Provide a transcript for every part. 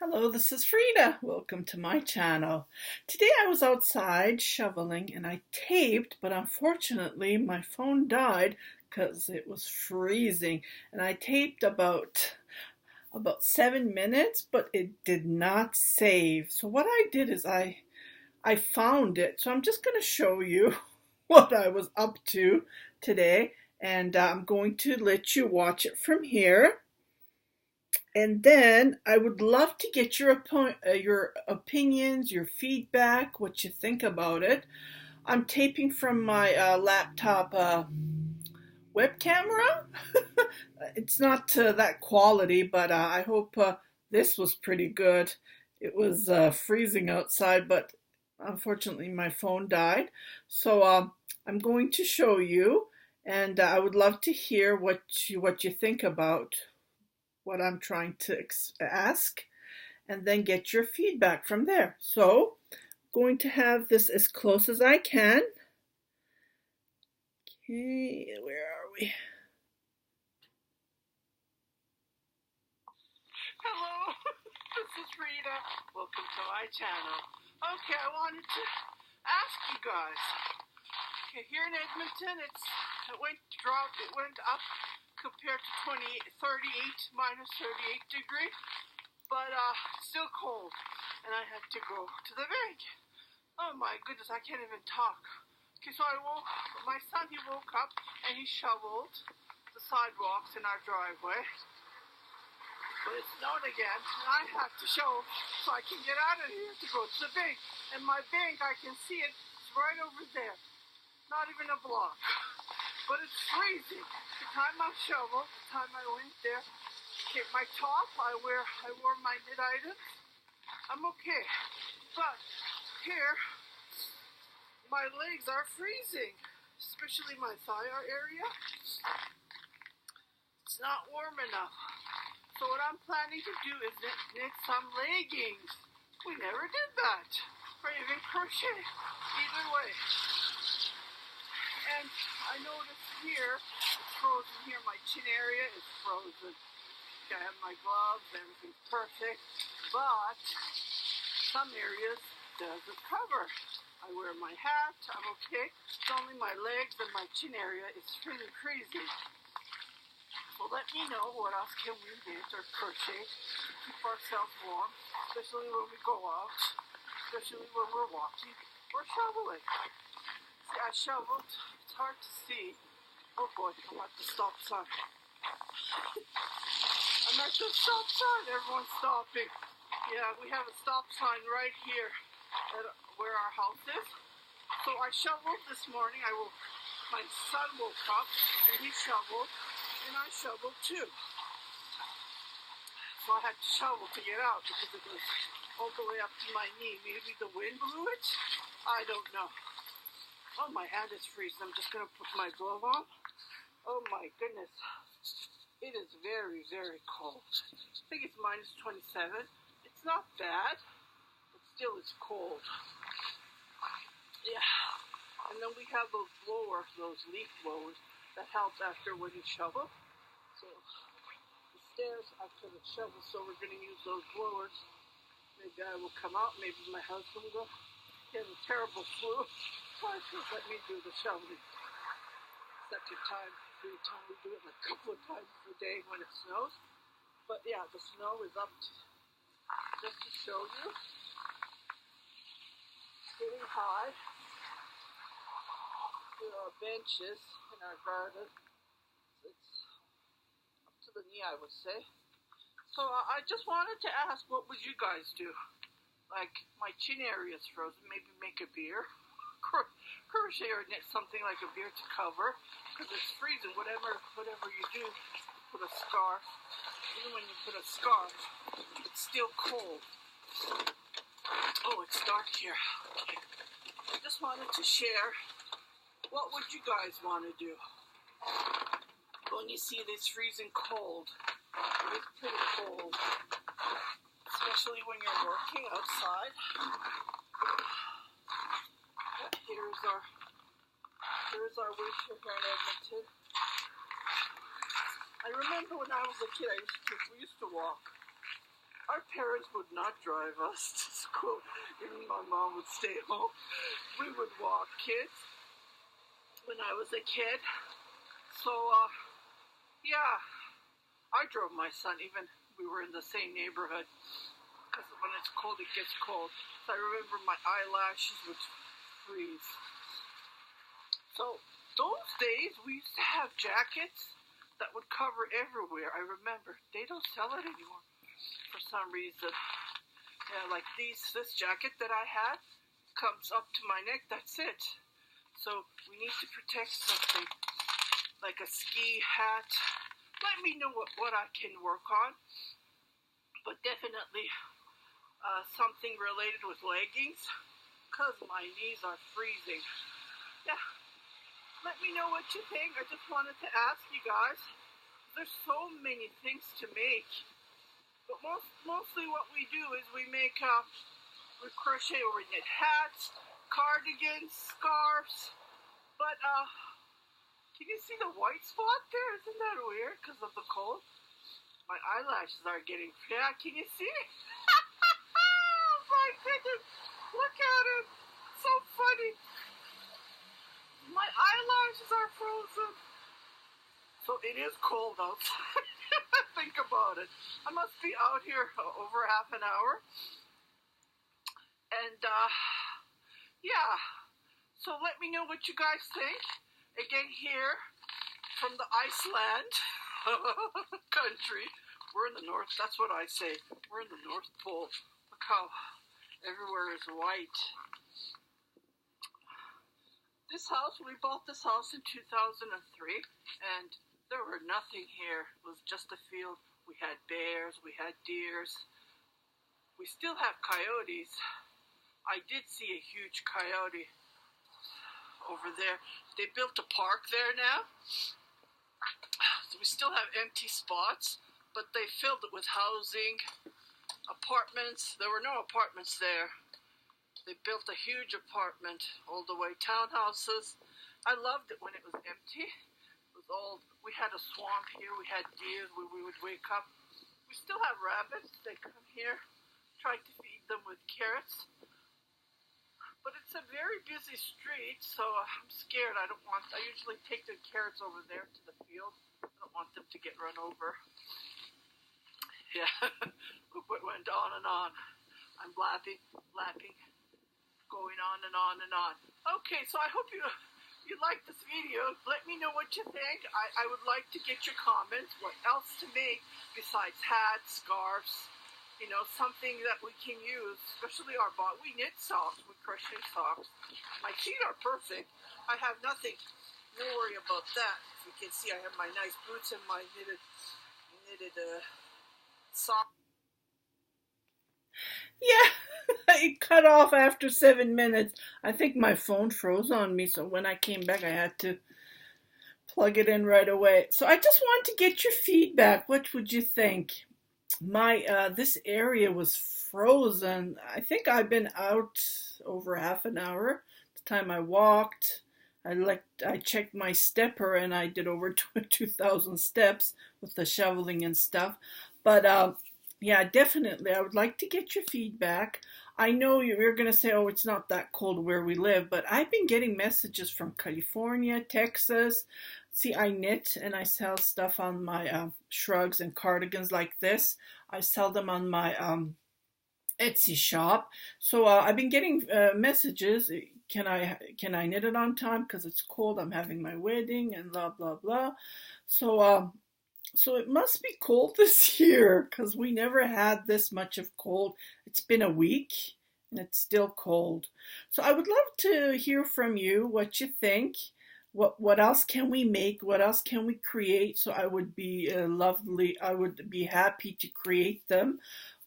Hello, this is Frida. Welcome to my channel. Today I was outside shoveling and I taped, but unfortunately my phone died because it was freezing. And I taped about 7 minutes, but it did not save. So what I did is I found it. So I'm just going to show you what I was up to today, and I'm going to let you watch it from here. And then I would love to get your opinions, your feedback, what you think about it. I'm taping from my laptop web camera. It's not that quality, but I hope this was pretty good. It was freezing outside, but unfortunately my phone died. So I'm going to show you, and I would love to hear what you think about what I'm trying to ask, and then get your feedback from there. So I'm going to have this as close as I can. Okay, where are we? Hello, this is Rita. Welcome to my channel. Okay, I wanted to ask you guys. Okay, here in Edmonton, it went up compared to 38 degrees, but still cold, and I had to go to the bank. Oh my goodness, I can't even talk. Okay, so my son, he woke up and he shoveled the sidewalks in our driveway, but it snowed again, and I have to shovel so I can get out of here to go to the bank. And my bank, I can see it, it's right over there, not even a block. But it's freezing. The time I shoveled, the time I went there, okay, my top, I wore my knit items. I'm okay. But here, my legs are freezing, especially my thigh area. It's not warm enough. So what I'm planning to do is knit some leggings. We never did that. Or even crochet. Either way. And I noticed here, it's frozen here. My chin area is frozen. I have my gloves, everything's perfect. But some areas doesn't cover. I wear my hat, I'm okay. It's only my legs and my chin area is really crazy. So let me know what else can we knit or crochet to keep ourselves warm, especially when we go out, especially when we're walking or shoveling. See, I shoveled. It's hard to see. Oh boy, I'm at the stop sign. I'm at the stop sign. Everyone's stopping. Yeah, we have a stop sign right here at where our house is. So I shoveled this morning. My son woke up and he shoveled, and I shoveled too. So I had to shovel to get out because it was all the way up to my knee. Maybe the wind blew it? I don't know. Oh, my hand is freezing. I'm just going to put my glove on. Oh, my goodness. It is very, very cold. I think it's minus 27. It's not bad, but still it's cold. Yeah. And then we have those blowers, those leaf blowers, that help after when you shovel. So the stairs, I couldn't shovel, so we're going to use those blowers. Maybe I will come out. Maybe my husband will. He has a terrible flu. Let me do the shoveling. Second time, every time we do it like a couple of times a day when it snows. But yeah, the snow is up just to show you. It's getting high. There are benches in our garden. It's up to the knee, I would say. So I just wanted to ask, what would you guys do? Like, my chin area is frozen. Maybe make a beer. Crochet or knit something like a beer to cover, because it's freezing. Whatever you do, put a scarf. Even when you put a scarf, it's still cold. Oh, it's dark here. Okay. I just wanted to share. What would you guys want to do when you see this freezing cold? It's pretty cold, especially when you're working outside. Here's our winter here in Edmonton. I remember when I was a kid, we used to walk. I our parents would not drive us to school. Even my mom would stay home. We would walk, kids, when I was a kid. So, yeah, I drove my son, even we were in the same neighborhood. Because when it's cold, it gets cold. So I remember my eyelashes would freeze. So those days, we used to have jackets that would cover everywhere. I remember. They don't sell it anymore for some reason. Yeah, like this jacket that I had comes up to my neck. That's it. So we need to protect something like a ski hat. Let me know what I can work on. But definitely something related with leggings, because my knees are freezing. Yeah, let me know what you think. I just wanted to ask you guys. There's so many things to make, but mostly what we do is we make we crochet or we knit hats, cardigans, scarves. But can you see the white spot there? Isn't that weird because of the cold? My eyelashes are getting, yeah, can you see it? Oh my goodness, look at it, so funny. My eyelashes are frozen. So it is cold outside. Think about it. I must be out here over half an hour. And yeah, so let me know what you guys think. Again, here from the Iceland country. We're in the north. That's what I say. We're in the North Pole. Look how everywhere is white. This house, we bought this house in 2003, and there were nothing here. It was just a field. We had bears, we had deers. We still have coyotes. I did see a huge coyote over there. They built a park there now. So we still have empty spots, but they filled it with housing, apartments. There were no apartments there. They built a huge apartment all the way, townhouses. I loved it when it was empty. It was old. We had a swamp here. We had deer where we would wake up. We still have rabbits. They come here. Try to feed them with carrots. But it's a very busy street, so I'm scared. I usually take the carrots over there to the field. I don't want them to get run over. Yeah, it went on and on. I'm laughing, going on and on and on. Okay, so I hope you like this video. Let me know what you think. I would like to get your comments. What else to make besides hats, scarves, you know, something that we can use, especially our bot. We knit socks, we crochet socks. My feet are perfect. I have nothing, no worry about that. As you can see, I have my nice boots and my knitted socks. Yeah, it cut off after 7 minutes. I think my phone froze on me, so when I came back, I had to plug it in right away. So I just want to get your feedback. What would you think? This area was frozen. I think I've been out over half an hour. The time I walked, I checked my stepper and I did over 2,000 steps with the shoveling and stuff. But yeah, definitely. I would like to get your feedback. I know you're going to say, oh, it's not that cold where we live, but I've been getting messages from California, Texas. See, I knit and I sell stuff on my shrugs and cardigans like this. I sell them on my Etsy shop. So I've been getting messages. Can I knit it on time because it's cold? I'm having my wedding and blah blah blah. So it must be cold this year because we never had this much of cold. It's been a week and it's still cold. So I would love to hear from you what you think. What else can we make? What else can we create? So I would be I would be happy to create them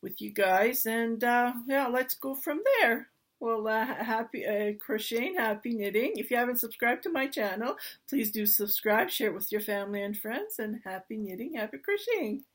with you guys. And yeah, let's go from there. Well, happy crocheting, happy knitting. If you haven't subscribed to my channel, please do subscribe, share it with your family and friends, and happy knitting, happy crocheting.